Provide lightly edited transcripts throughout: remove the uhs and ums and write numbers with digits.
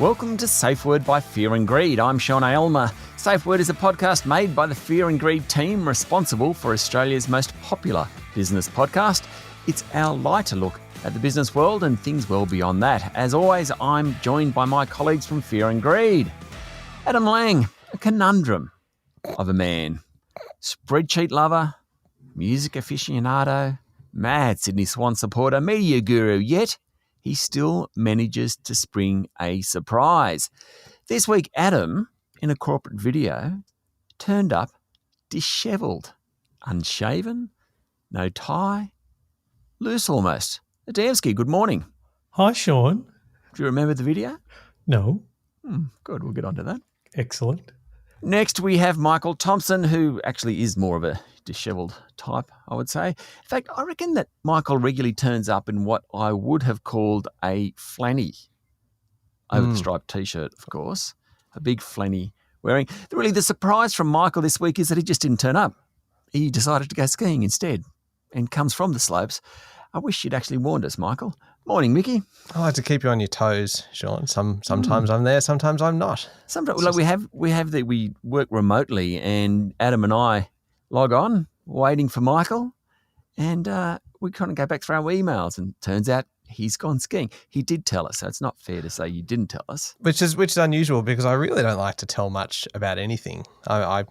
Welcome to Safeword by Fear and Greed. I'm Sean Aylmer. Safeword is a podcast made by the Fear and Greed team responsible for Australia's most popular business podcast. It's our lighter look at the business world and things well beyond that. As always, I'm joined by my colleagues from Fear and Greed. Adam Lang, a conundrum of a man. Spreadsheet lover, music aficionado, mad Sydney Swan supporter, media guru, yet he still manages to spring a surprise. This week, Adam, in a corporate video, turned up dishevelled, unshaven, no tie, loose almost. Adamski, good morning. Hi, Sean. Do you remember the video? No. Good, we'll get on to that. Excellent. Next, we have Michael Thompson, who actually is more of a dishevelled type, I would say. In fact, I reckon that Michael regularly turns up in what I would have called a flanny, over the striped T-shirt, of course, a big flanny wearing. Really, the surprise from Michael this week is that he just didn't turn up. He decided to go skiing instead and comes from the slopes. I wish you'd actually warned us, Michael. Morning, Mickey. I like to keep you on your toes, Sean. Sometimes I'm there, sometimes I'm not. Sometimes we work remotely, and Adam and I log on, waiting for Michael, and we kind of go back through our emails, and turns out he's gone skiing. He did tell us, so it's not fair to say you didn't tell us. Which is unusual because I really don't like to tell much about anything. I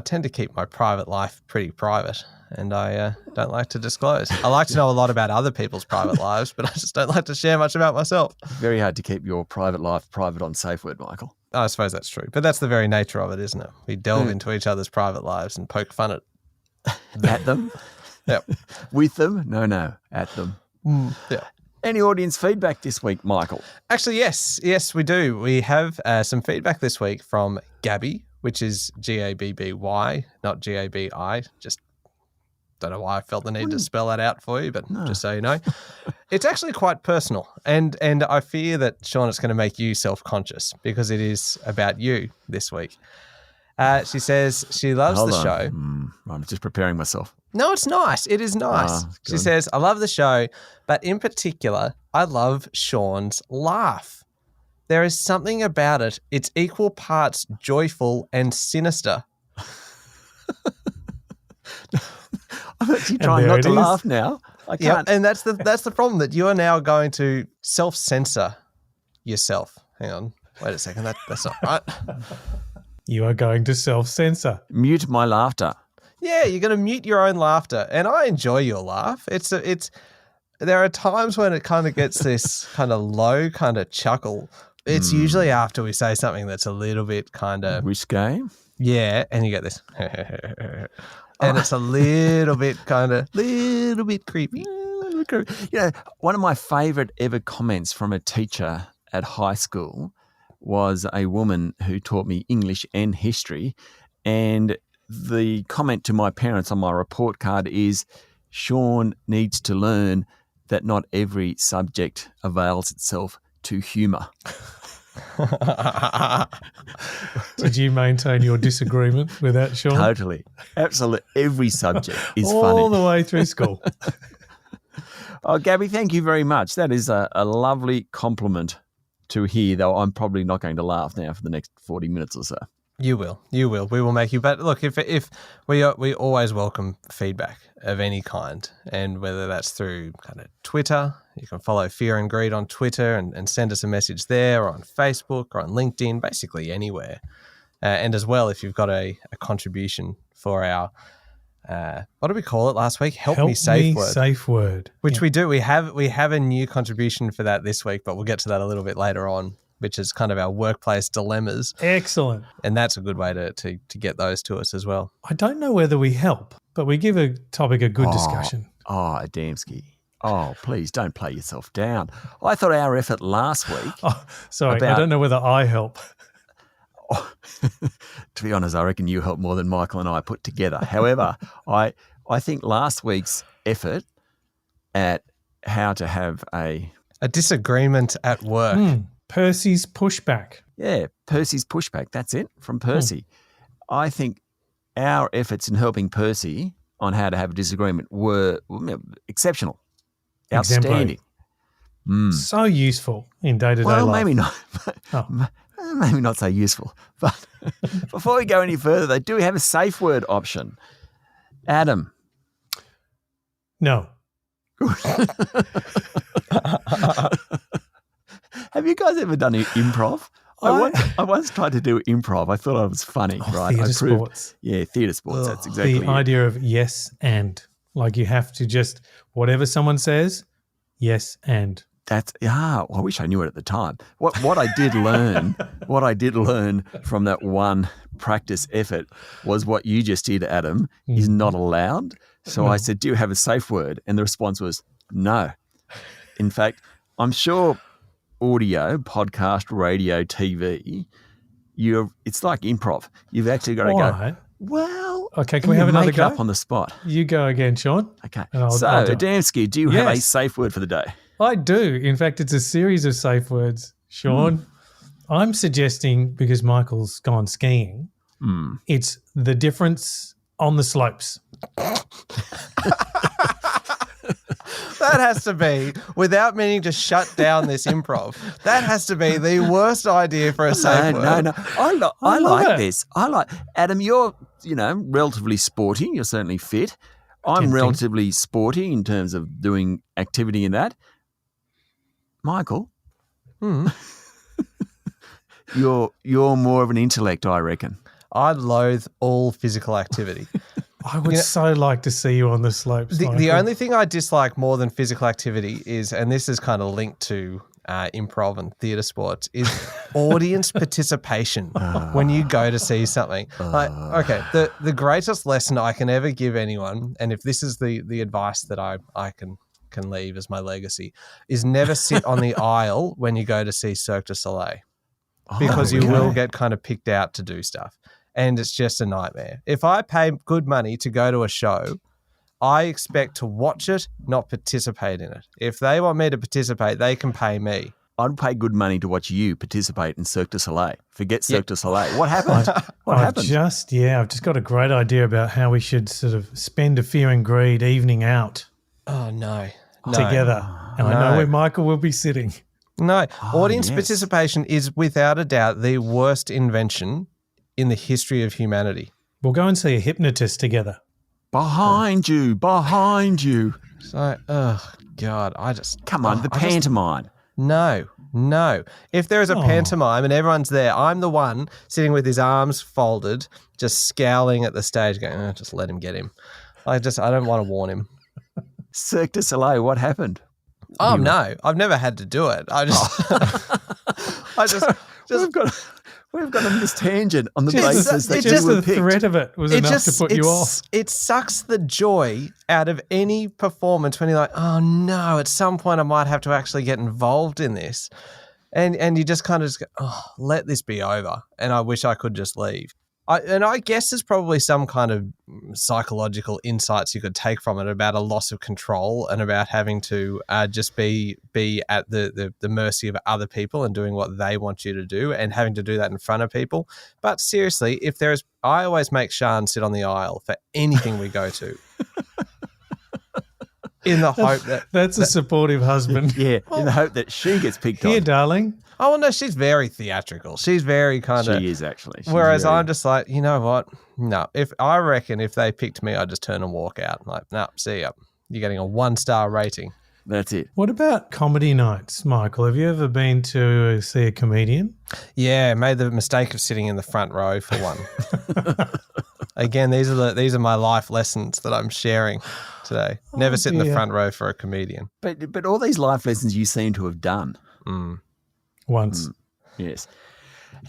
tend to keep my private life pretty private, and I don't like to disclose. I like to know a lot about other people's private lives, but I just don't like to share much about myself. Very hard to keep your private life private on Safeword, Michael. I suppose that's true, but that's the very nature of it, isn't it? We delve into each other's private lives and poke fun At them? Yep. With them? No, at them. Yeah. Any audience feedback this week, Michael? Actually, yes, we do. We have some feedback this week from Gabby, which is Gabby, not Gabi. Just don't know why I felt the need to spell that out for you, but just so you know. It's actually quite personal, and I fear that, Sean, it's going to make you self-conscious because it is about you this week. She says she loves the show. I'm just preparing myself. No, it's nice. It is nice. She says, I love the show, but in particular, I love Sean's laugh. There is something about it. It's equal parts joyful and sinister. I'm actually trying not to laugh now. I can't. Yep, and that's the problem, that you are now going to self-censor yourself. Hang on. Wait a second. That's not right. You are going to self-censor. Mute my laughter. Yeah, you're going to mute your own laughter. And I enjoy your laugh. There are times when it kind of gets this kind of low kind of chuckle. It's usually after we say something that's a little bit kind of risque. Yeah, and you get this. And it's a little bit creepy. One of my favourite ever comments from a teacher at high school was a woman who taught me English and history, and the comment to my parents on my report card is, Sean needs to learn that not every subject avails itself to humour. Did you maintain your disagreement with that, Sean? Totally. Absolutely. Every subject is all funny. All the way through school. Oh, Gabby, thank you very much. That is a lovely compliment to hear, though I'm probably not going to laugh now for the next 40 minutes or so. You will. We will make you. But look, if we always welcome feedback of any kind, and whether that's through kind of Twitter, you can follow Fear and Greed on Twitter and send us a message there, or on Facebook, or on LinkedIn, basically anywhere. And as well, if you've got a contribution for our, what did we call it last week? Help me Safeword. Which we do. We have a new contribution for that this week, but we'll get to that a little bit later on, which is kind of our workplace dilemmas. Excellent. And that's a good way to get those to us as well. I don't know whether we help, but we give a topic a good discussion. Oh, Adamski. Oh, please don't play yourself down. I thought our effort last week... Oh, sorry, I don't know whether I help. To be honest, I reckon you help more than Michael and I put together. However, I think last week's effort at how to have a disagreement at work. Percy's pushback. Yeah, Percy's pushback. That's it, from Percy. I think our efforts in helping Percy on how to have a disagreement were exceptional, outstanding. So useful in day-to-day Well, life. maybe not. Maybe not so useful. But before we go any further, they do have a safe word option. Adam. No. Have you guys ever done improv? I once tried to do improv. I thought I was funny, right? Theatre sports. Yeah, theatre sports. That's exactly The it. idea of yes and. Like you have to just, whatever someone says, yes and. I wish I knew it at the time. What I did learn, from that one practice effort was what you just did, Adam, is not allowed. So I said, do you have a safe word? And the response was no. In fact, I'm sure audio, podcast, radio, TV, it's like improv. You've actually got to All go, right. well, Okay, can we have another make it go? up on the spot. You go again, Sean. Okay. And I'll So, do it. Adamski, do you have a Yes. safe word for the day? I do. In fact, it's a series of safe words, Sean. I'm suggesting, because Michael's gone skiing, it's the difference on the slopes. That has to be, without meaning to shut down this improv, that has to be the worst idea for a safe word. No. I love like it. this. Adam, you're, relatively sporty. You're certainly fit. I'm Tempting. relatively sporty in terms of doing activity in that. Michael, you're more of an intellect, I reckon. I loathe all physical activity. I would so like to see you on the slopes. The Michael. only thing I dislike more than physical activity is, and this is kind of linked to improv and theatre sports, is audience participation when you go to see something. The greatest lesson I can ever give anyone, and if this is the advice that I can leave as my legacy, is never sit on the aisle when you go to see Cirque du Soleil, because you will get kind of picked out to do stuff. And it's just a nightmare. If I pay good money to go to a show, I expect to watch it, not participate in it. If they want me to participate, they can pay me. I'd pay good money to watch you participate in Cirque du Soleil. Forget Cirque du Soleil. What happened? I've just got a great idea about how we should sort of spend a Fear and Greed evening out Oh, no. together. And I know where Michael will be sitting. No. Audience yes. participation is without a doubt the worst invention in the history of humanity. We'll go and see a hypnotist together. Behind you. So, oh, God, Come on, the pantomime. No. If there is a pantomime and everyone's there, I'm the one sitting with his arms folded, just scowling at the stage, going, just let him get him. I don't want to warn him. Cirque du Soleil, what happened? Oh, no, I've never had to do it. We've got on this tangent on the Just basis that just you were the picked. threat of it was enough to put you off. It sucks the joy out of any performance when you're like, oh no, at some point I might have to actually get involved in this. And you just kind of go, let this be over. And I wish I could just leave. I guess there's probably some kind of psychological insights you could take from it about a loss of control and about having to just be at the mercy of other people and doing what they want you to do and having to do that in front of people. But seriously, I always make Sian sit on the aisle for anything we go to. In the hope That's a supportive husband. Yeah, in the hope that she gets picked Here, on. darling. Oh, well, no, she's very theatrical. She's very kind of... She is actually. Whereas I'm just like, you know what? No. If they picked me, I'd just turn and walk out. Like, no, see ya. You're getting a 1-star rating. That's it. What about comedy nights, Michael? Have you ever been to see a comedian? Yeah, made the mistake of sitting in the front row for one. Again, these are my life lessons that I'm sharing today. Never sit in the front row for a comedian. But all these life lessons you seem to have done. Once. Yes.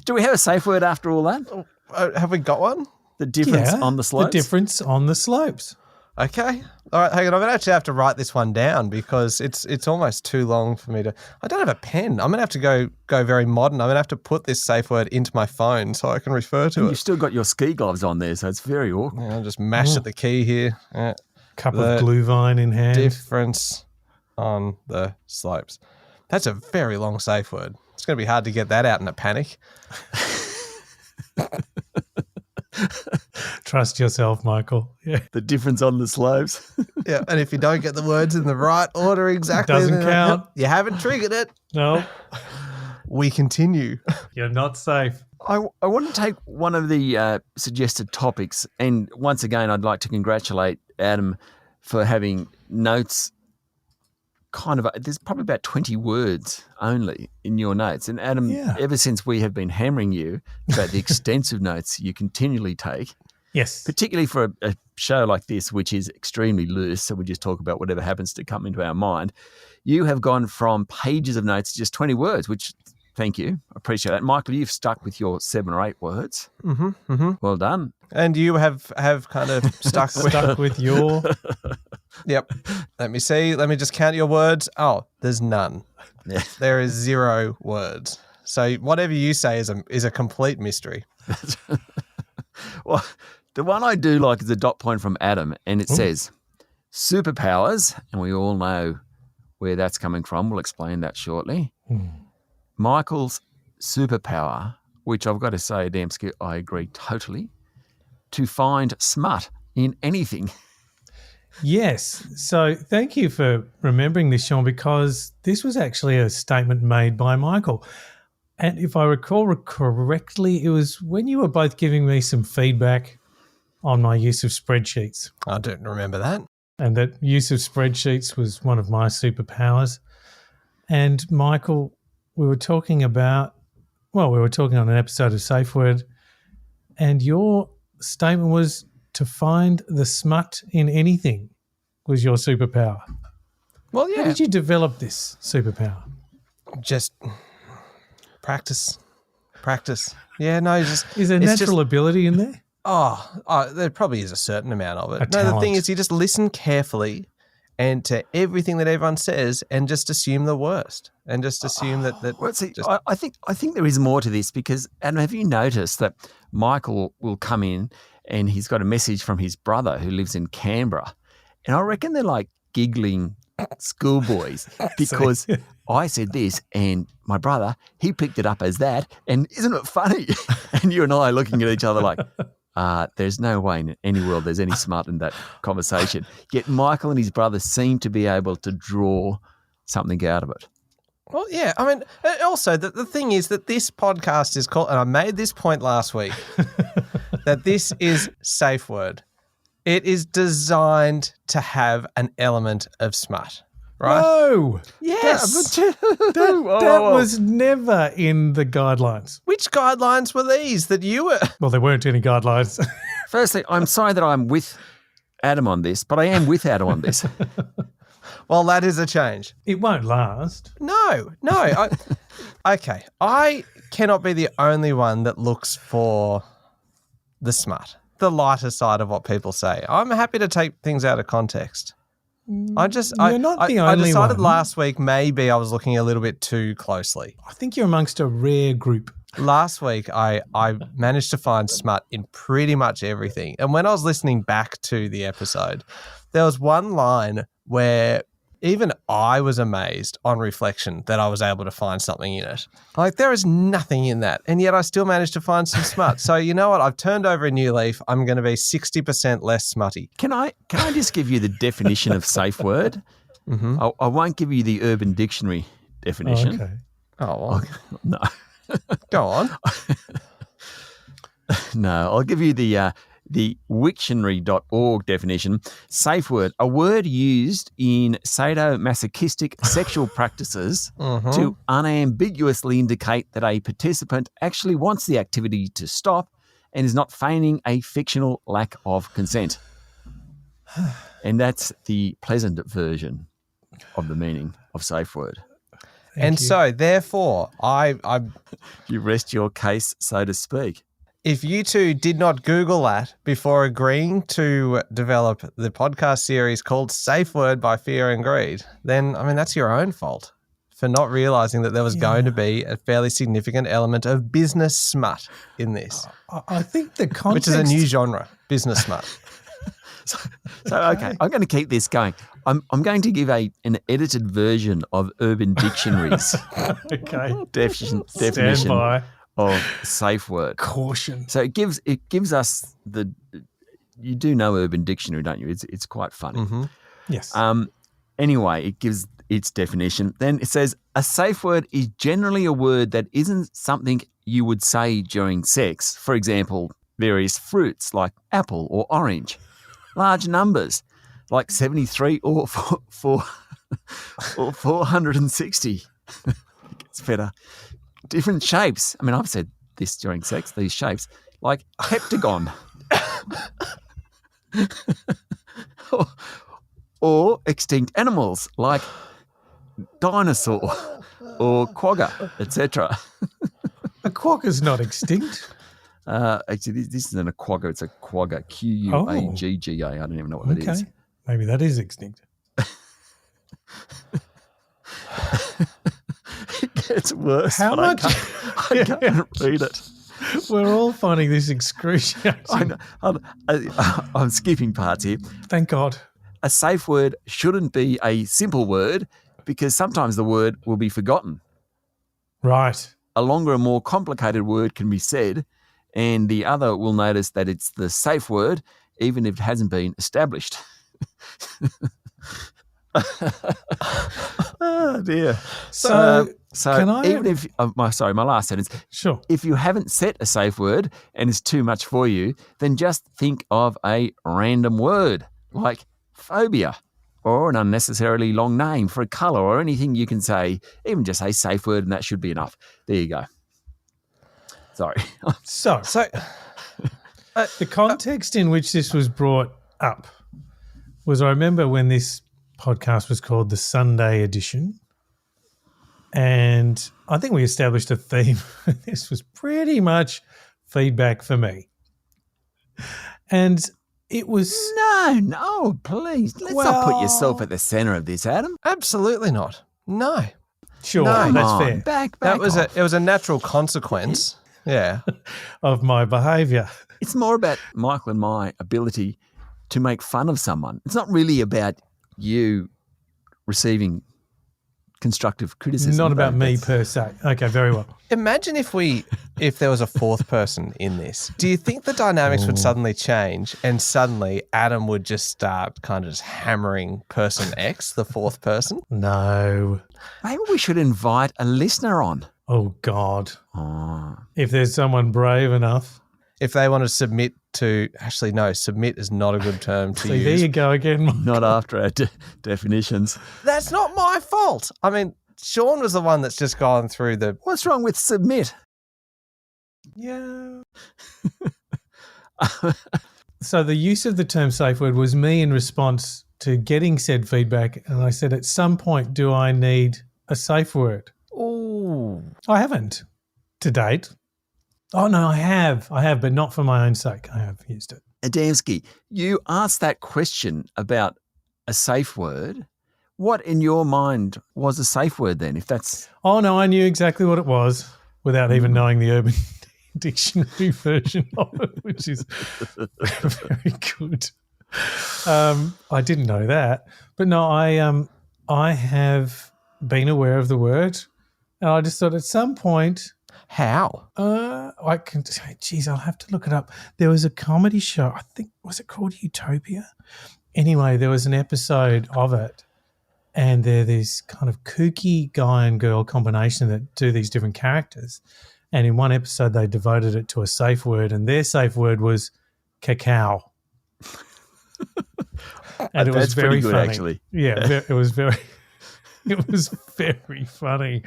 Do we have a safe word after all that? Have we got one? The difference on the slopes? The difference on the slopes. Okay. All right, hang on. I'm going to actually have to write this one down because it's almost too long for me to... I don't have a pen. I'm going to have to go very modern. I'm going to have to put this safe word into my phone so I can refer to it. You've still got your ski gloves on there, so it's very awkward. Yeah, I'll just mash at the key here. Cup of glue vine in hand. Difference on the slopes. That's a very long safe word. It's going to be hard to get that out in a panic. Trust yourself, Michael. Yeah. The difference on the slopes. Yeah, and if you don't get the words in the right order exactly, Doesn't then count. You haven't triggered it. No, We continue. you're not safe. I want to take one of the suggested topics, and once again, I'd like to congratulate Adam for having notes. There's probably about 20 words only in your notes. And Adam, ever since we have been hammering you about the extensive notes you continually take, Yes. particularly for a show like this, which is extremely loose, so we just talk about whatever happens to come into our mind, you have gone from pages of notes to just 20 words, which, thank you, appreciate that. Michael, you've stuck with your 7 or 8 words. Mm-hmm, mm-hmm. Well done. And you have kind of stuck with your... Yep. Let me see. Let me just count your words. Oh, there's none. Yeah. There is 0 words. So whatever you say is a complete mystery. Well, the one I do like is a dot point from Adam, and it says superpowers, and we all know where that's coming from. We'll explain that shortly. Michael's superpower, which I've got to say, Adamski, I agree totally, to find smut in anything. Yes. So thank you for remembering this, Sean, because this was actually a statement made by Michael. And if I recall correctly, it was when you were both giving me some feedback on my use of spreadsheets. I don't remember that. And that use of spreadsheets was one of my superpowers. And Michael, we were talking on an episode of Safeword, and your statement was to find the smut in anything was your superpower. Well, yeah. How did you develop this superpower? Just practice. Yeah, no, Is there natural ability in there? Oh, there probably is a certain amount of it. A talent. The thing is you just listen carefully and to everything that everyone says and just assume the worst and just assume that Well, see, just, I think there is more to this because, Adam, have you noticed that Michael will come in and he's got a message from his brother who lives in Canberra, and I reckon they're like giggling schoolboys because I said this and my brother, he picked it up as that, and isn't it funny? And you and I are looking at each other like, there's no way in any world there's any smart in that conversation. Yet Michael and his brother seem to be able to draw something out of it. well, yeah. I mean, also the thing is that this podcast is called, and I made this point last week, that this is Safeword. It is designed to have an element of smut, right? No. Yes. That was never in the guidelines. Which guidelines were these that you were? Well, there weren't any guidelines. Firstly, I'm sorry that I'm with Adam on this, but I am with Adam on this. Well, that is a change. It won't last. No. Okay. I cannot be the only one that looks for the smut, the lighter side of what people say. I'm happy to take things out of context. You're not the only I decided one. last week maybe I was looking a little bit too closely. I think you're amongst a rare group. Last week, I managed to find smut in pretty much everything. And when I was listening back to the episode, there was one line where even I was amazed on reflection that I was able to find something in it. Like, there is nothing in that. And yet I still managed to find some smut. So you know what? I've turned over a new leaf. I'm going to be 60% less smutty. Can I just give you the definition of safe word? Mm-hmm. I won't give you the Urban Dictionary definition. Okay. Oh, well, No. go on. No, I'll give you the Wiktionary.org definition. Safe word, a word used in sadomasochistic sexual practices to unambiguously indicate that a participant actually wants the activity to stop and is not feigning a fictional lack of consent. And that's the pleasant version of the meaning of safe word. Thank you. So therefore, I You rest your case, so to speak. if you two did not Google that before agreeing to develop the podcast series called Safe Word by Fear and Greed, then, I mean, that's your own fault for not realizing that there was going to be a fairly significant element of business smut in this, I think the context... which is a new genre, business smut. So okay, I'm going to keep this going. I'm going to give an edited version of Urban Dictionary's Okay. definition Stand by. of safe word. Caution. So it gives us you do know Urban Dictionary, don't you? It's quite funny. Mm-hmm. Yes. Anyway, it gives its definition. Then it says, a safe word is generally a word that isn't something you would say during sex. For example, various fruits like apple or orange. Large numbers like 73 or 460. It gets better. Different shapes. I mean, I've said this during sex, these shapes, like heptagon. or extinct animals like dinosaur or quagga, etc. A quagga's not extinct. Actually, this isn't a quagga, it's a quagga, Quaggga. I don't even know what that is. Maybe that is extinct. It gets worse. How much? I can't read it. We're all finding this excruciating. I know. I'm skipping parts here. Thank God. A safe word shouldn't be a simple word because sometimes the word will be forgotten. Right. A longer and more complicated word can be said, and the other will notice that it's the safe word, even if it hasn't been established. Oh dear. So can I even if my last sentence. Sure. If you haven't set a safe word and it's too much for you, then just think of a random word like phobia or an unnecessarily long name for a colour or anything you can say. Even just a safe word and that should be enough. There you go. Sorry. So the context in which this was brought up was, I remember when this podcast was called the Sunday Edition, and I think we established a theme. This was pretty much feedback for me. And it was... No, please. Let's not put yourself at the centre of this, Adam. Absolutely not. No. Sure, No. that's fair. Back It was off. a natural consequence. Yeah. Of my behaviour. It's more about Michael and my ability to make fun of someone. It's not really about you receiving constructive criticism. Not about me per se. Okay, very well. Imagine if there was a fourth person in this. Do you think the dynamics would suddenly change and suddenly Adam would just start kind of just hammering person X, the fourth person? No. Maybe we should invite a listener on. Oh, God. Oh. If there's someone brave enough. If they want to submit to – actually, no, submit is not a good term to See, use. there you go again. Not after our definitions. That's not my fault. I mean, Sean was the one that's just gone through the – What's wrong with submit? Yeah. So the use of the term safe word was me in response to getting said feedback, and I said, at some point, do I need a safe word? ooh. I haven't to date. Oh, no, I have, but not for my own sake. I have used it. Adamski, you asked that question about a safe word. What in your mind was a safe word then, if that's... Oh, no, I knew exactly what it was without even knowing the Urban Dictionary version of it, which is very good. I didn't know that. But no, I have been aware of the word, and I just thought at some point... How? I can say, geez, I'll have to look it up. There was a comedy show, I think, was it called Utopia? Anyway, there was an episode of it, and they're this kind of kooky guy and girl combination that do these different characters. And in one episode, they devoted it to a safe word, and their safe word was cacao. And it was That's very pretty good, funny. actually. Yeah, it was very... It was very funny.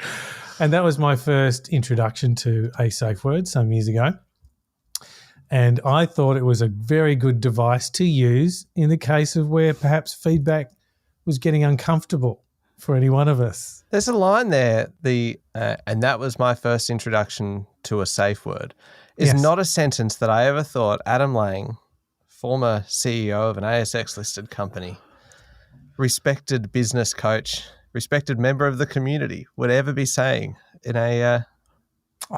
And that was my first introduction to a safe word some years ago. And I thought it was a very good device to use in the case of where perhaps feedback was getting uncomfortable for any one of us. There's a line there, and that was my first introduction to a safe word, is Yes. not a sentence that I ever thought Adam Lang, former CEO of an ASX-listed company, respected business coach, respected member of the community, would ever be saying in a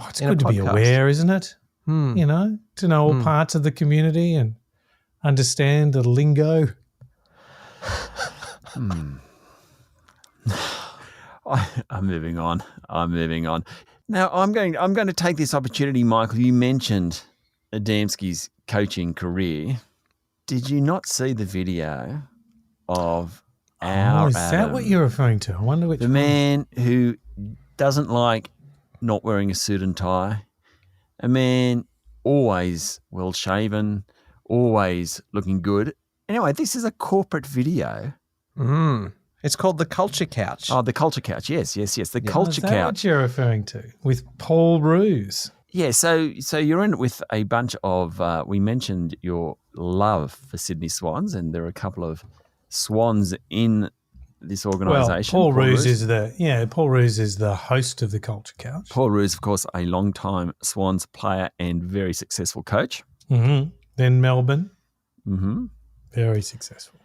It's in a good to be podcast. aware, isn't it? You know, to know all parts of the community and understand the lingo. I'm moving on. Now, I'm going to take this opportunity, Michael. You mentioned Adamski's coaching career. Did you not see the video of Our is that Adam. what you're referring to? I wonder which The man who doesn't like not wearing a suit and tie. A man always well-shaven, always looking good. Anyway, this is a corporate video. It's called The Culture Couch. Oh, the Culture Couch. Yes. The Culture Is that Couch. what you're referring to? With Paul Roos. Yeah, so you're in it with a bunch of, we mentioned your love for Sydney Swans, and there are a couple of Swans in this organisation. Well, Paul Roos is the host of the Culture Couch. Paul Roos, of course, a long-time Swans player and very successful coach. Mm-hmm. Then Melbourne. Mm-hmm. Very successful.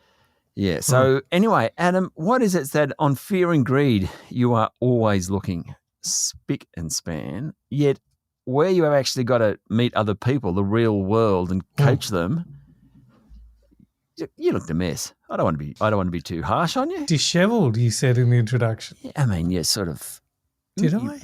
Yeah, so anyway, Adam, what is it that on Fear and Greed you are always looking spick and span, yet where you have actually got to meet other people, the real world, and coach them, you looked a mess. I don't want to be too harsh on you. Dishevelled, you said in the introduction. Yeah, I mean, you're sort of. Did I?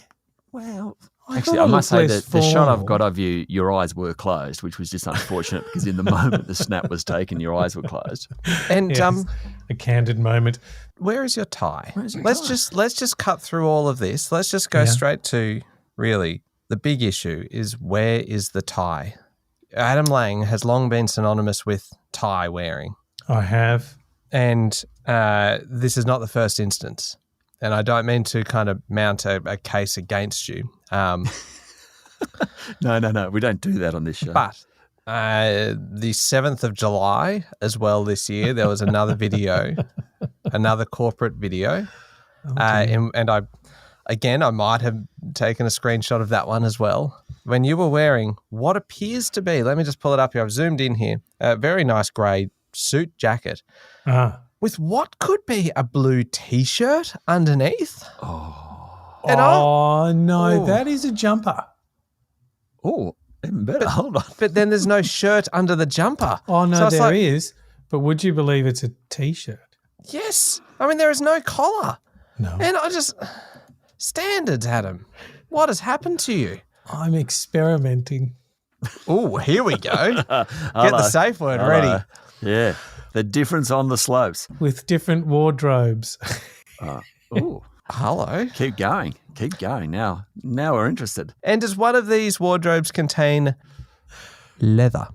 Well, I actually, thought I it must looked say less that the shot I've formal. got of you, your eyes were closed, which was just unfortunate because in the moment the snap was taken, your eyes were closed. And Yes, a candid moment. where is your tie? Where's your let's tie? just cut through all of this. Let's just go straight to really the big issue is where is the tie? Adam Lang has long been synonymous with tie wearing. I have. And this is not the first instance. And I don't mean to kind of mount a case against you. No, we don't do that on this show. But the 7th of July as well this year, there was another video, another corporate video. And I might have taken a screenshot of that one as well. When you were wearing what appears to be, let me just pull it up here. I've zoomed in here, a very nice grey suit jacket with what could be a blue T-shirt underneath. That is a jumper. Oh, even better. Hold on. But then there's no shirt under the jumper. Oh, no, So it's there like, is. But would you believe it's a T-shirt? Yes. I mean, there is no collar. No. And standards, Adam. What has happened to you? I'm experimenting. Oh, here we go. Get the safe word ready. Yeah. The difference on the slopes. With different wardrobes. Ooh. Hello. Keep going. Now we're interested. And does one of these wardrobes contain leather?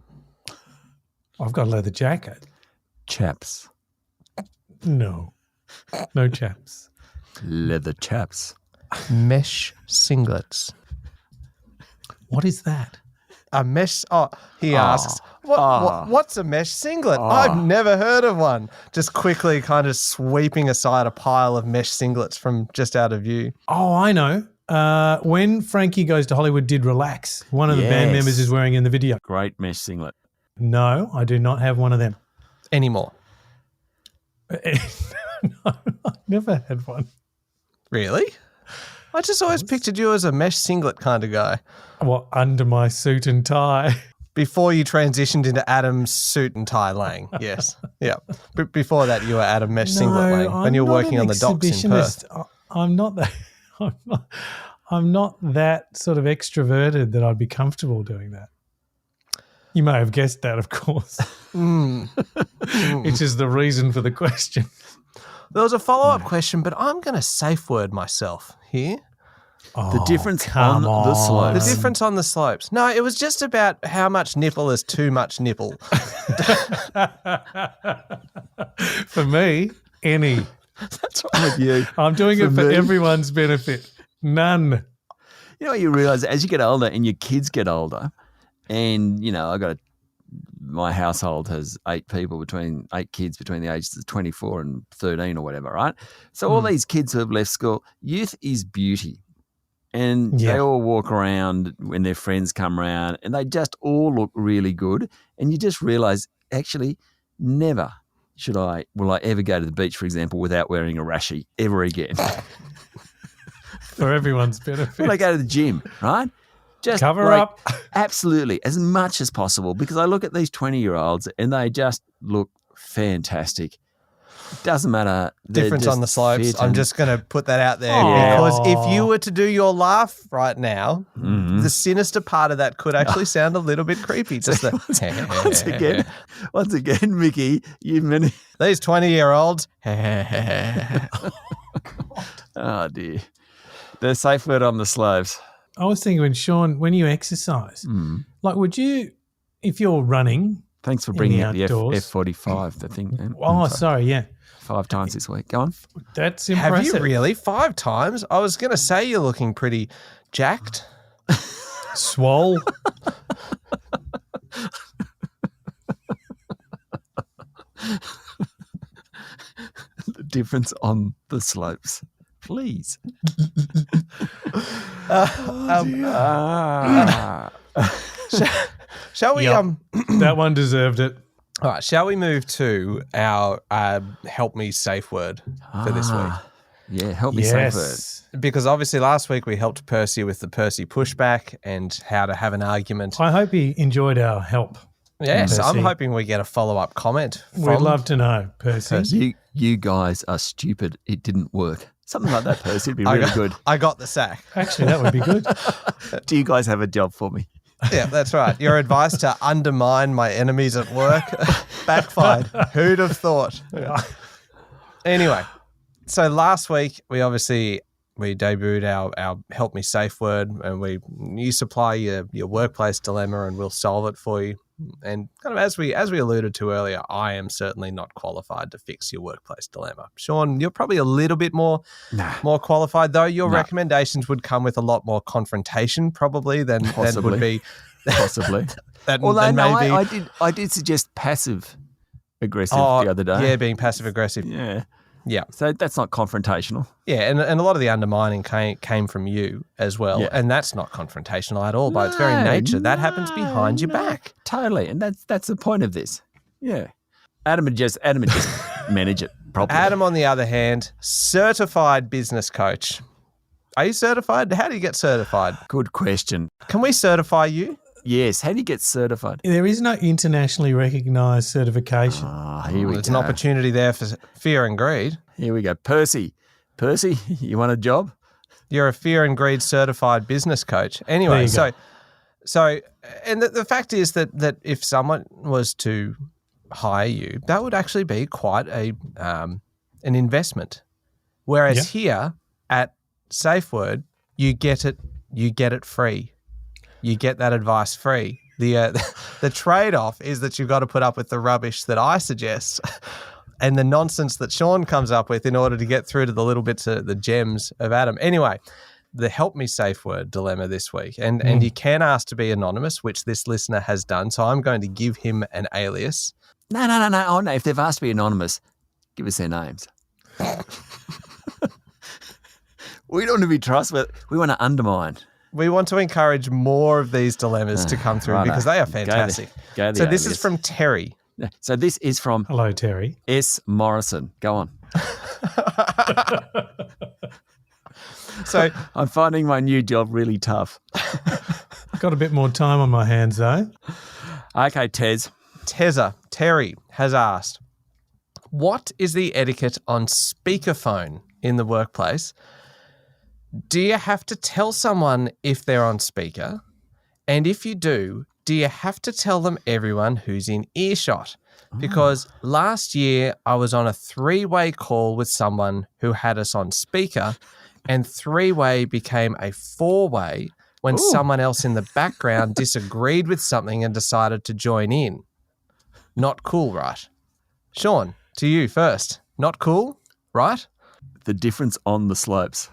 I've got a leather jacket. Chaps. No. No chaps. Leather chaps. Mesh singlets. What is that? A mesh. Oh, he asks, what's a mesh singlet? I've never heard of one. Just quickly kind of sweeping aside a pile of mesh singlets from just out of view. Oh, I know. When Frankie Goes to Hollywood did Relax, one of the band Yes. members is wearing in the video. Great mesh singlet. No, I do not have one of them. Anymore. No, I've never had one. Really? I just always pictured you as a mesh singlet kind of guy. What, under my suit and tie? Before you transitioned into Adam's suit and tie Lang. Yes. Yeah. Before that, you were Adam Mesh Singlet Lang when you were working on the docks in Perth. I'm not that. I'm not that sort of extroverted that I'd be comfortable doing that. You may have guessed that, of course. Which is the reason for the question. There was a follow-up question, but I'm going to safe word myself here. The difference come on the on. slopes. The difference on the slopes. No, it was just about how much nipple is too much nipple. For me, any. That's wrong with you. I'm doing it for me. everyone's benefit. None. You know, you realise as you get older and your kids get older, and, you know, my household has 8 kids between the ages of 24 and 13 or whatever, right? So all these kids who have left school, youth is beauty. And they all walk around when their friends come around and they just all look really good. And you just realise, actually, never will I ever go to the beach, for example, without wearing a rashie ever again. For everyone's benefit. When I go to the gym, right? Just Cover up. Absolutely, as much as possible, because I look at these 20-year-olds and they just look fantastic. Doesn't matter. They're Difference on the just slopes. fit I'm and- just going to put that out there Yeah. because if you were to do your laugh right now, the sinister part of that could actually sound a little bit creepy. Just the once again, Mickey, you've many. these 20-year-olds. Oh dear. The safe word on the slopes. I was thinking when you exercise, like would you, if you're running, Thanks for In bringing the up the outdoors. F45, the thing. sorry, yeah. 5 times this week. Go on. That's Have impressive. you really? 5 times? I was going to say you're looking pretty jacked. Swole. The difference on the slopes. Please. Shall we? Yep. That one deserved it. All right. Shall we move to our help me safe word for this week? Yeah, help me safe word. Yes. Because obviously last week we helped Percy with the Percy pushback and how to have an argument. I hope he enjoyed our help. Yes, I'm Percy. hoping we get a follow-up comment from We'd love to know, Percy. You guys are stupid. It didn't work. Something like that, Percy, would be really good. I got the sack. Actually, that would be good. Do you guys have a job for me? Yeah, that's right. Your advice to undermine my enemies at work backfired. Who'd have thought? Anyway, so last week we debuted our help me safe word, and you supply your workplace dilemma and we'll solve it for you. And kind of as we alluded to earlier, I am certainly not qualified to fix your workplace dilemma. Sean, you're probably a little bit more qualified, though. Your recommendations would come with a lot more confrontation, probably than would be possibly. Although I did suggest passive aggressive the other day. Yeah, being passive aggressive. Yeah. So that's not confrontational. Yeah, and a lot of the undermining came from you as well. Yeah. And that's not confrontational at all by its very nature. That happens behind your back. Totally. And that's the point of this. Yeah. Adam would just manage it properly. Adam, on the other hand, certified business coach. Are you certified? How do you get certified? Good question. Can we certify you? Yes. How do you get certified? There is no internationally recognised certification. Here we There's go. an opportunity there for fear and greed. Here we go. Percy, you want a job? You're a fear and greed certified business coach. Anyway, There you so and the fact is that if someone was to hire you, that would actually be quite an investment. Whereas here at Safeword, you get it free. You get that advice free. The trade-off is that you've got to put up with the rubbish that I suggest and the nonsense that Sean comes up with in order to get through to the little bits of the gems of Adam. Anyway, the help me safe word dilemma this week. And you can ask to be anonymous, which this listener has done. So I'm going to give him an alias. No. Oh, no. If they've asked to be anonymous, give us their names. We don't want to be trustworthy. We want to undermine. We want to encourage more of these dilemmas to come through because they are fantastic. Go So the this alias. is from Terry. So this is from Hello, Terry. S. Morrison. Go on. So I'm finding my new job really tough. Got a bit more time on my hands, though. Okay, Tez. Terry has asked, what is the etiquette on speakerphone in the workplace? Do you have to tell someone if they're on speaker? And if you do you have to tell them everyone who's in earshot? Because last year I was on a 3-way call with someone who had us on speaker, and 3-way became a 4-way when someone else in the background disagreed with something and decided to join in. Not cool, right? Sean, to you first. Not cool, right? The difference on the slopes.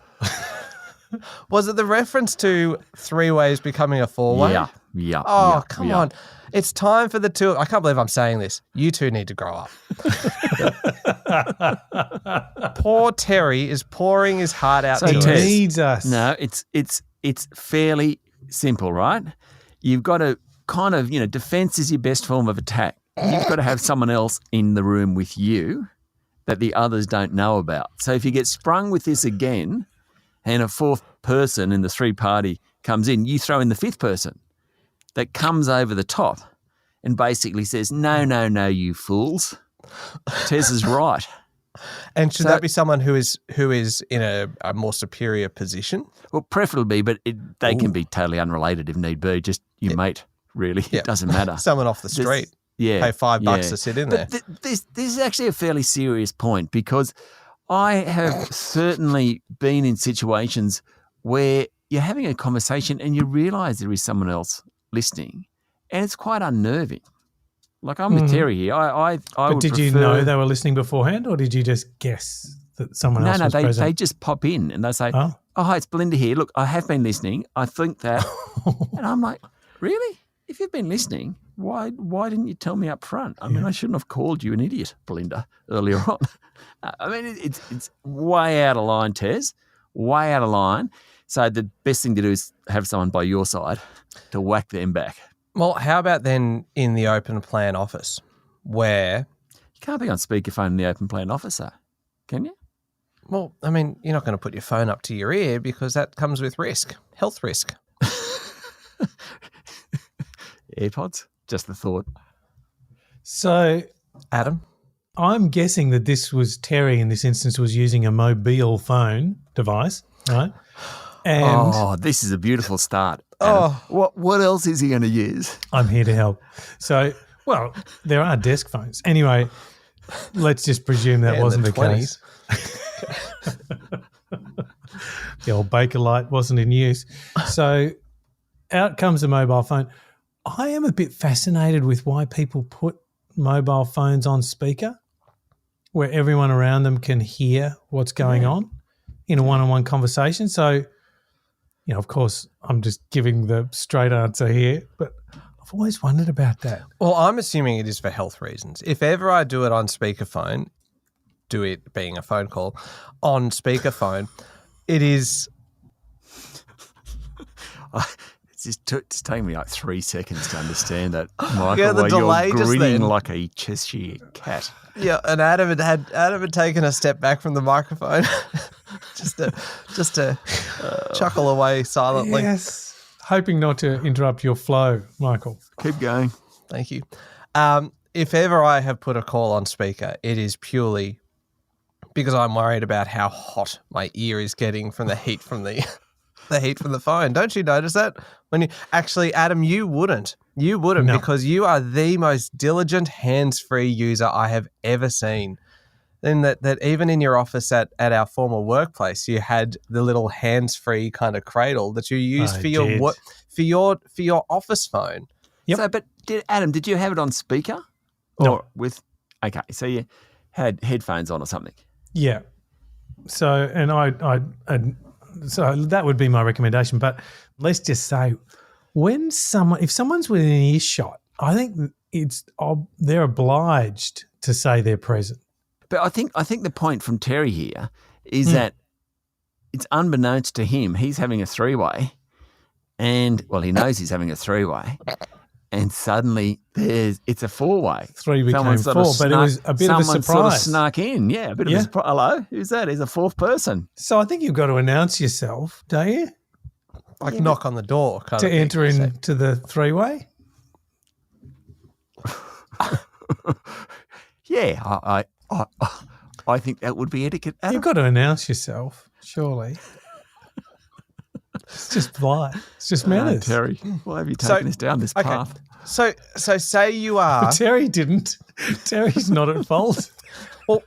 Was it the reference to 3 ways becoming a 4-way? Yeah. Oh, come on. It's time for the two. I can't believe I'm saying this. You two need to grow up. Poor Terry is pouring his heart out So to He us. Tez. needs us. No, it's fairly simple, right? You've got to kind of, defense is your best form of attack. You've got to have someone else in the room with you that the others don't know about. So if you get sprung with this again and a 4th person in the 3-party comes in, you throw in the 5th person that comes over the top and basically says, no, you fools. Tez is right. And should that be someone who is in a more superior position? Well, preferably, but they can be totally unrelated if need be. Just your mate, really. Yeah. It doesn't matter. Someone off the street. Pay $5 to sit in there. But this is actually a fairly serious point, because I have certainly been in situations where you're having a conversation and you realise there is someone else listening, and it's quite unnerving. Like I'm with Terry here. But did you know they were listening beforehand, or did you just guess that someone else was present? No, they just pop in and they say, oh, hi, it's Belinda here. Look, I have been listening. I think that. And I'm like, really? If you've been listening, why didn't you tell me up front? I mean, I shouldn't have called you an idiot, Belinda, earlier on. I mean, it's way out of line, Tez, way out of line. So the best thing to do is have someone by your side to whack them back. Well, how about then in the open plan office where... You can't be on speakerphone in the open plan office, though, can you? Well, I mean, you're not going to put your phone up to your ear because that comes with risk, health risk. AirPods? Just the thought. So, Adam? I'm guessing that this was Terry in this instance was using a mobile phone device, right? And this is a beautiful start. Adam. What else is he going to use? I'm here to help. So, well, there are desk phones. Anyway, let's just presume that wasn't the case. The old Bakelite wasn't in use. So out comes the mobile phone. I am a bit fascinated with why people put mobile phones on speaker where everyone around them can hear what's going on in a one-on-one conversation. So, you know, of course, I'm just giving the straight answer here, but I've always wondered about that. Well, I'm assuming it is for health reasons. If ever I do it on speakerphone, do it being a phone call, on speakerphone, it is... It's taking me like 3 seconds to understand that, Michael, Yeah, the while delay you're just grinning then. like a Cheshire cat. Yeah, and Adam had taken a step back from the microphone just to chuckle away silently. Yes. Hoping not to interrupt your flow, Michael. Keep going. Thank you. If ever I have put a call on speaker, it is purely because I'm worried about how hot my ear is getting from the heat from the heat from the phone. Don't you notice that? When you actually, Adam, you wouldn't. You wouldn't because you are the most diligent hands-free user I have ever seen. And that even in your office at our former workplace, you had the little hands-free kind of cradle that you used for your office phone. Yep. So, but Adam, did you have it on speaker? No. Okay, so you had headphones on or something. Yeah. So, so that would be my recommendation. But let's just say, if someone's within earshot, I think they're obliged to say they're present. But I think the point from Terry here is that it's unbeknownst to him, he's having a three-way, and he knows he's having a three-way, and suddenly it's a four-way. Three became four, but it was a bit of a surprise. Someone sort of snuck in, a bit of a surprise. Hello, who's that? He's a fourth person. So I think you've got to announce yourself, don't you? Like knock on the door. To enter into the three-way? Yeah, I think that would be etiquette. Adam. You've got to announce yourself, surely. It's just polite. It's just manners. Terry, why have you taken us down this path? So say you are... But Terry didn't. Terry's not at fault. Well,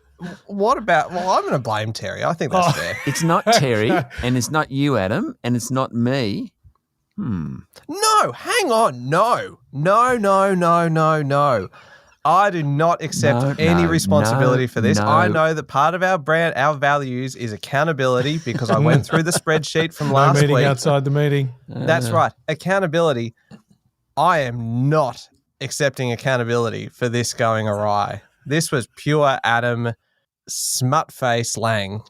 what about... Well, I'm going to blame Terry. I think that's fair. It's not Terry, and it's not you, Adam, and it's not me. No, hang on. No. I do not accept any responsibility for this. I know that part of our brand, our values is accountability because I went through the spreadsheet from last week. No meeting outside the meeting. That's right. Accountability. I am not accepting accountability for this going awry. This was pure Adam smut-face Lang.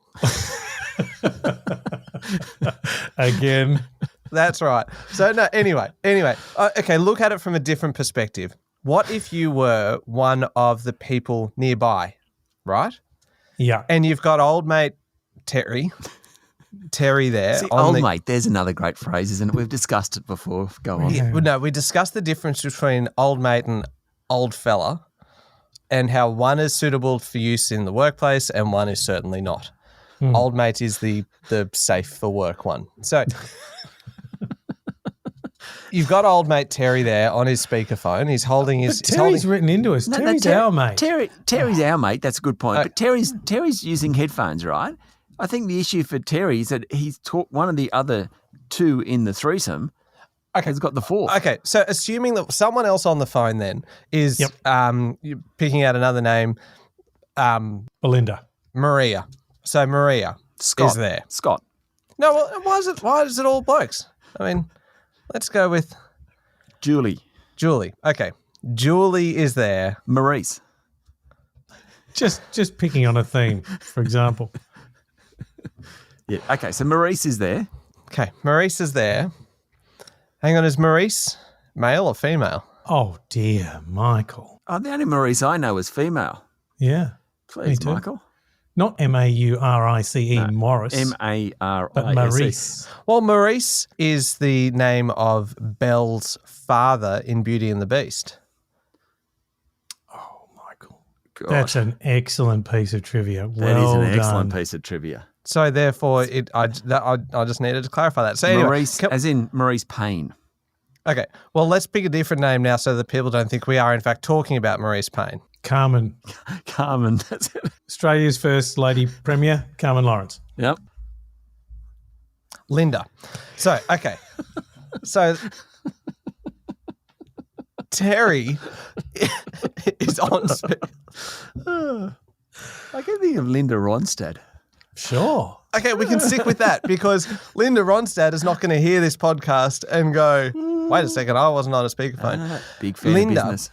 Again. That's right. So, no, anyway. Okay, look at it from a different perspective. What if you were one of the people nearby, right? Yeah. And you've got old mate Terry there. See, old mate, there's another great phrase, isn't it? We've discussed it before. Go on. Yeah, no, we discussed the difference between old mate and old fella. and how one is suitable for use in the workplace and one is certainly not. Old mate is the safe for work one. So you've got old mate Terry there on his speakerphone. He's holding his. Terry's written into us. Terry's our mate. Terry's our mate. That's a good point. But Terry's using headphones, right? I think the issue for Terry is that he's one of the other two in the threesome. Okay, he's got the fourth. Okay, so assuming that someone else on the phone then is you're picking out another name, Belinda. Maria. So Maria is there. Scott. No, well, why is it all blokes? I mean, let's go with Julie. Okay. Julie is there. Maurice. Just picking on a theme, for example. Yeah. Okay, so Maurice is there. Okay, Maurice is there. Hang on, is Maurice male or female? Oh, dear, Michael. Oh, the only Maurice I know is female. Yeah. Please, Michael. Not Maurice, Morris. Marice. But Maurice. Well, Maurice is the name of Belle's father in Beauty and the Beast. Oh, Michael. God. That's an excellent piece of trivia. That is an excellent done. piece of trivia. So therefore, I just needed to clarify that. So anyway, Maurice, as in Maurice Payne. Okay, well, let's pick a different name now so that people don't think we are, in fact, talking about Maurice Payne. Carmen. That's it. Australia's first lady premier, Carmen Lawrence. Yep. Linda. So, okay. So, Terry is on I can think of Linda Ronstadt. Sure. Okay, we can stick with that because Linda Ronstadt is not going to hear this podcast and go, wait a second, I wasn't on a speakerphone. Big fan of business.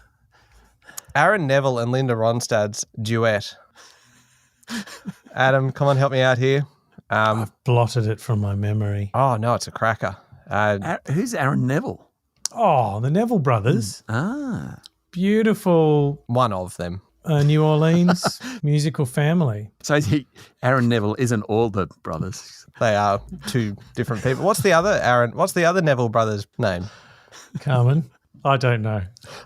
Aaron Neville and Linda Ronstadt's duet. Adam, come on, help me out here. I've blotted it from my memory. Oh, no, it's a cracker. Who's Aaron Neville? Oh, the Neville brothers. Ah. Beautiful One of them. New Orleans musical family. So Aaron Neville isn't all the brothers. They are two different people. What's the other Neville brothers' name? Carmen. I don't know.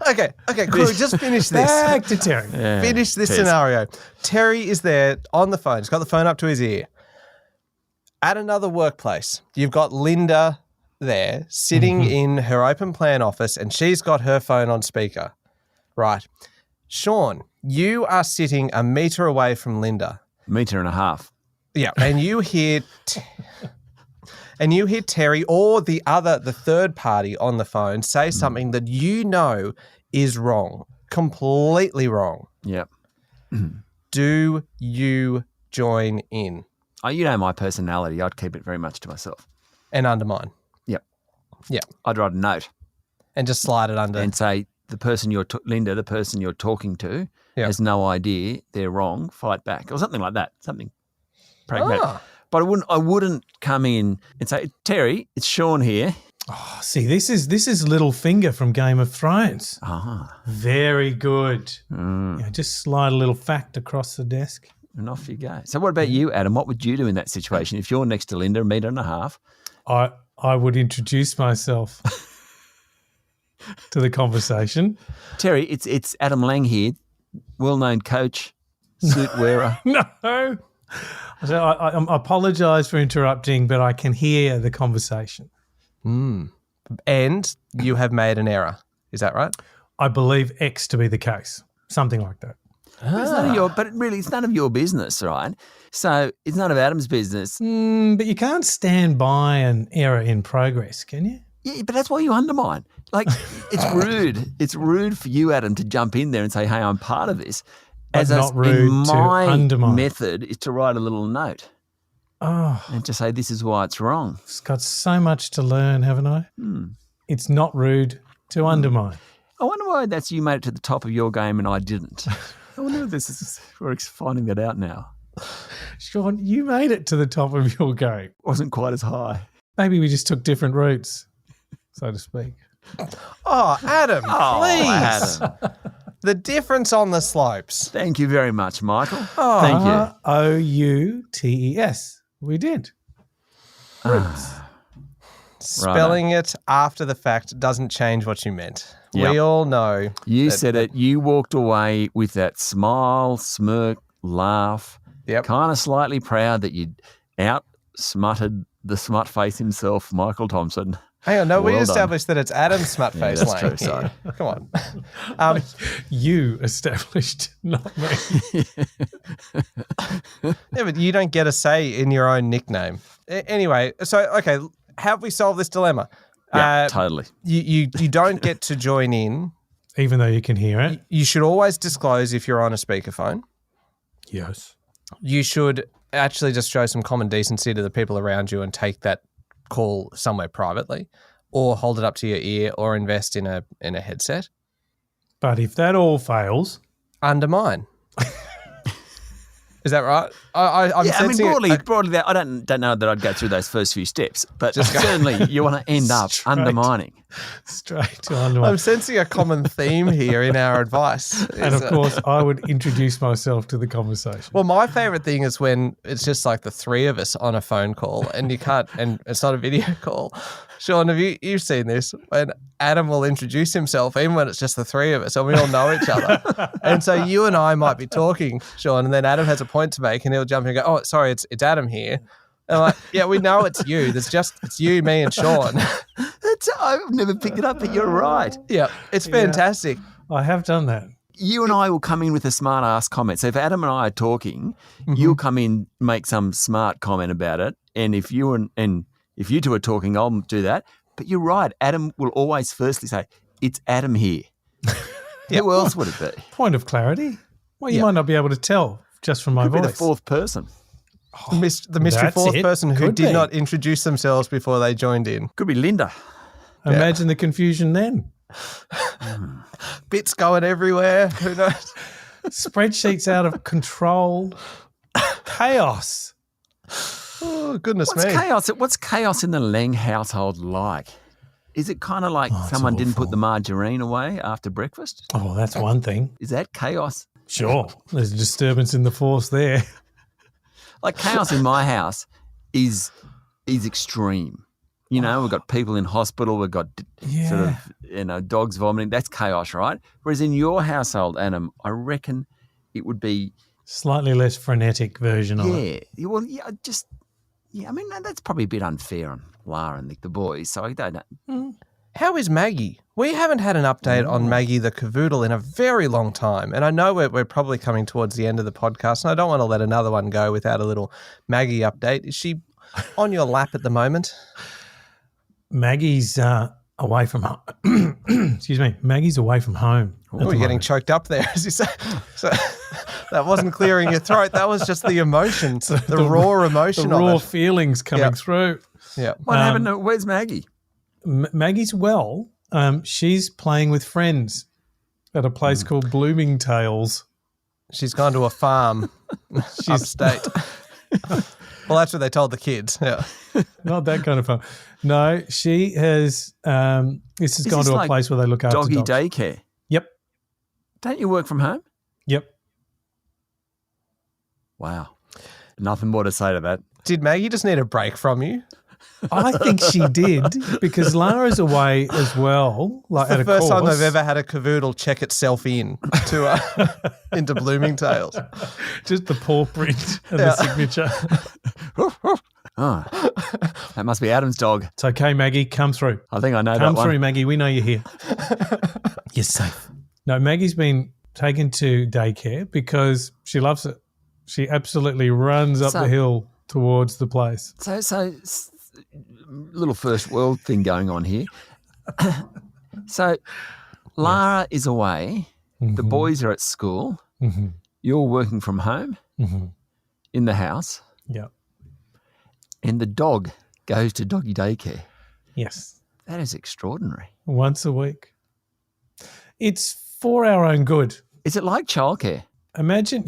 Okay, cool. Just finish this. Back to Terry. Yeah, Finish this scenario. Terry is there on the phone. He's got the phone up to his ear. At another workplace, you've got Linda there sitting in her open plan office and she's got her phone on speaker. Right. Sean, you are sitting a metre away from Linda. Metre and a half. Yeah, and you hear Terry or the third party on the phone say something that you know is wrong, completely wrong. Yep. Do you join in? Oh, you know my personality. I'd keep it very much to myself. And undermine? Yep. Yeah. I'd write a note. And just slide it under. And say, the person Linda, the person you're talking to has no idea they're wrong, fight back. Or something like that. Something pragmatic. Ah. But I wouldn't come in and say, Terry, it's Sean here. Oh, see, this is Littlefinger from Game of Thrones. Ah. Very good. Yeah, just slide a little fact across the desk. And off you go. So what about you, Adam? What would you do in that situation? If you're next to Linda, a metre and a half. I would introduce myself to the conversation. Terry, it's Adam Lang here, well-known coach, suit wearer. No. So I apologise for interrupting, but I can hear the conversation. And you have made an error. Is that right? I believe X to be the case. Something like that. It's none of your business, right? So it's none of Adam's business. But you can't stand by an error in progress, can you? Yeah, but that's why you undermine. Like, it's rude. It's rude for you, Adam, to jump in there and say, hey, I'm part of this. But not rude to undermine. My method is to write a little note. Oh. And to say, this is why it's wrong. It's got so much to learn, haven't I? It's not rude to undermine. I wonder why that's you made it to the top of your game and I didn't. I wonder if we're finding that out now. Sean, you made it to the top of your game. Wasn't quite as high. Maybe we just took different routes, so to speak. Oh, Adam, please. Adam. The difference on the slopes. Thank you very much, Michael. Thank you. Routes. We did. Routes. Spelling it after the fact doesn't change what you meant. Yep. We all know. You said it. You walked away with that smile, smirk, laugh, kind of slightly proud that you'd out-smutted the smut face himself, Michael Thompson. Hang on, no, we Well established that it's Adam Smutface that's Lang. true, sorry. Come on. You established, not me. Yeah, but you don't get a say in your own nickname. Anyway, so, okay, have we solved this dilemma? Yeah, totally. You don't get to join in. Even though you can hear it. You should always disclose if you're on a speakerphone. Yes. You should actually just show some common decency to the people around you and take that call somewhere privately, or hold it up to your ear, or invest in a headset. But if that all fails, Undermine. Is that right? I'm sensing broadly, that I don't know that I'd go through those first few steps, but certainly you want to end up undermining. Straight to undermine. I'm sensing a common theme here in our advice. And of course, I would introduce myself to the conversation. Well, my favourite thing is when it's just like the three of us on a phone call and you can't, and it's not a video call. Sean, have you've seen this? When Adam will introduce himself, even when it's just the three of us, and we all know each other. And so you and I might be talking, Sean, and then Adam has a point to make, and he'll jump in and go, "Oh, sorry, it's Adam here." And I'm like, "Yeah, we know it's you. It's you, me, and Sean." I've never picked it up, but you're right. Yeah, it's fantastic. I have done that. You and I will come in with a smart ass comment. So if Adam and I are talking, you'll come in, make some smart comment about it, and if you if you two are talking, I'll do that. But you're right. Adam will always firstly say, "It's Adam here." Who else would it be? Point of clarity. Well, you might not be able to tell just from my Could voice. be the fourth person. The mystery That's fourth it. person who Could did be. not introduce themselves before they joined in. Could be Linda. Imagine the confusion then. Bits going everywhere. Who knows? Spreadsheets out of control. Chaos. Oh, goodness What's me. chaos? What's chaos in the Lang household like? Is it kind of like someone didn't put the margarine away after breakfast? Oh, that's one thing. Is that chaos? Sure. There's a disturbance in the force there. Like chaos in my house is extreme. You know, we've got people in hospital, we've got sort of, dogs vomiting. That's chaos, right? Whereas in your household, Adam, I reckon it would be Slightly less frenetic version of it. I mean, that's probably a bit unfair on Lara and the boys, so I don't know. How is Maggie? We haven't had an update on Maggie the Cavoodle in a very long time. And I know we're probably coming towards the end of the podcast, and I don't want to let another one go without a little Maggie update. Is she on your lap at the moment? Maggie's away from home. Excuse me. Maggie's away from home. Oh, you're getting choked up there, as you say. So that wasn't clearing your throat. That was just the emotion, the raw emotion The raw of it. feelings coming through. Yeah. What happened? Where's Maggie? Maggie's well. She's playing with friends at a place called Bloomingtales. She's gone to a farm upstate. Well, that's what they told the kids. Yeah. Not that kind of fun. No, she has. This has gone to a place where they look after doggy dogs. daycare. Yep. Don't you work from home? Yep. Wow. Nothing more to say to that. Did Maggie just need a break from you? I think she did because Lara's away as well. Like at a First time course. I've ever had a cavoodle check itself in to into Bloomingtales. Just the paw print and the signature. Oh, that must be Adam's dog. It's okay, Maggie. Come through. I think I know Come that one. through, Maggie. We know you're here. You're safe. No, Maggie's been taken to daycare because she loves it. She absolutely runs up the hill towards the place. So little first world thing going on here. So Lara is away. The boys are at school. You're working from home in the house. Yeah. And the dog goes to doggy daycare. Yes. That is extraordinary. Once a week. It's for our own good. Is it like childcare? Imagine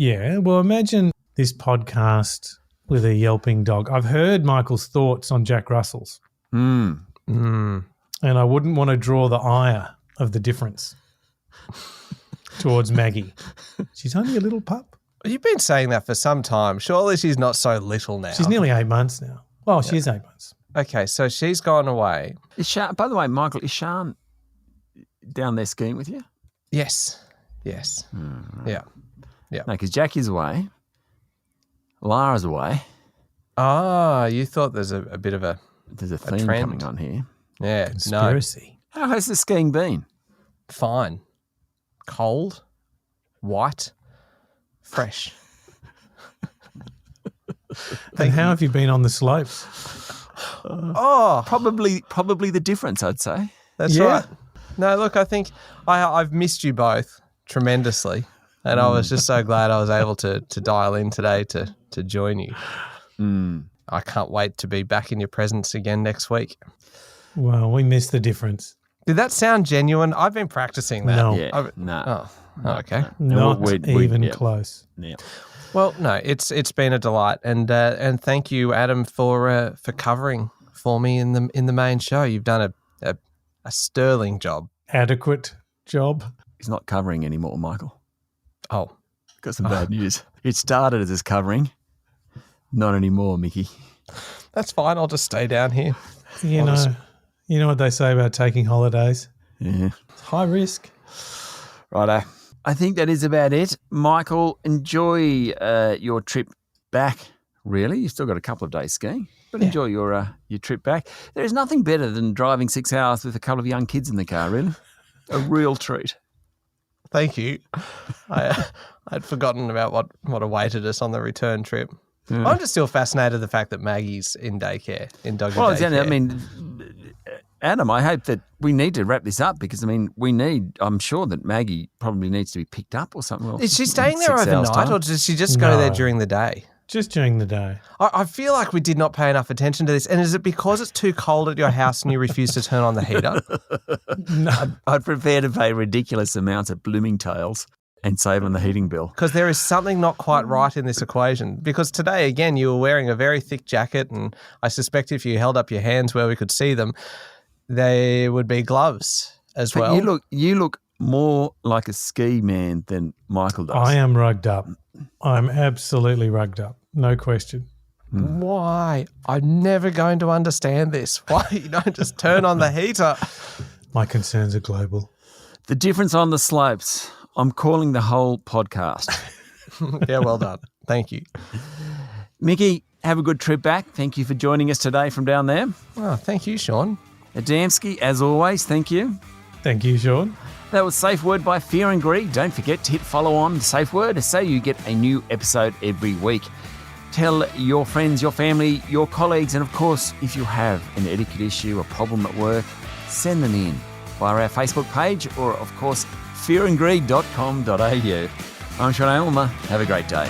this podcast with a yelping dog. I've heard Michael's thoughts on Jack Russell's. And I wouldn't want to draw the ire of the difference towards Maggie. She's only a little pup. You've been saying that for some time. Surely she's not so little now. She's nearly 8 months now. Well, she is 8 months. Okay, so she's gone away. By the way, Michael, is Sian down there skiing with you? Yes. Yeah. No, because Jackie's away. Lara's away. Ah, you thought there's a bit of a theme trend coming on here. Yeah, Conspiracy. How has the skiing been? no. Fine. Cold, white, fresh. And how have you been on the slopes? Probably the difference, I'd say. That's Yeah. right. No, look, I think I've missed you both tremendously, and I was just so glad I was able to dial in today to join you. I can't wait to be back in your presence again next week. Well, we missed the difference. Did that sound genuine? I've been practicing that. No. Yeah, no. Oh, okay. Not we- even yeah. close. Yeah. Well, no, it's been a delight, and thank you, Adam, for covering for me in the main show. You've done a sterling job. Adequate job. He's not covering anymore, Michael. Oh, Got some bad news. It started as his covering. Not anymore, Mickey. that's fine. I'll just stay down here. You know what they say about taking holidays? Yeah. It's high risk. Righto. I think that is about it. Michael, enjoy your trip back, really. You've still got a couple of days skiing, but enjoy your trip back. There is nothing better than driving 6 hours with a couple of young kids in the car, really. A real treat. Thank you. I'd forgotten about what awaited us on the return trip. Yeah. I'm just still fascinated the fact that Maggie's in daycare, in doggy Well, daycare. I mean, Adam, I hope that we need to wrap this up because, I'm sure that Maggie probably needs to be picked up or something. Is she staying there 6 hours' overnight, time. or does she just go there during the day? Just during the day. I feel like we did not pay enough attention to this. And is it because it's too cold at your house and you refuse to turn on the heater? I'd prepare to pay ridiculous amounts of Bloomingdale's and save on the heating bill. Because there is something not quite right in this equation. Because today, again, you were wearing a very thick jacket, and I suspect if you held up your hands where we could see them, they would be gloves as But well. you look more like a ski man than Michael does. I am rugged up. I'm absolutely rugged up. No question. Why? I'm never going to understand this. Why you don't just turn on the heater? My concerns are global. The difference on the slopes. I'm calling the whole podcast. Yeah, well done. Thank you. Mickey, have a good trip back. Thank you for joining us today from down there. Oh, thank you, Sean. Adamski, as always, thank you. Thank you, Sean. That was Safeword by Fear and Greed. Don't forget to hit follow on Safeword so you get a new episode every week. Tell your friends, your family, your colleagues, and of course, if you have an etiquette issue, a problem at work, send them in via our Facebook page or, of course, fearandgreed.com.au. I'm Sean Aylmer. Have a great day.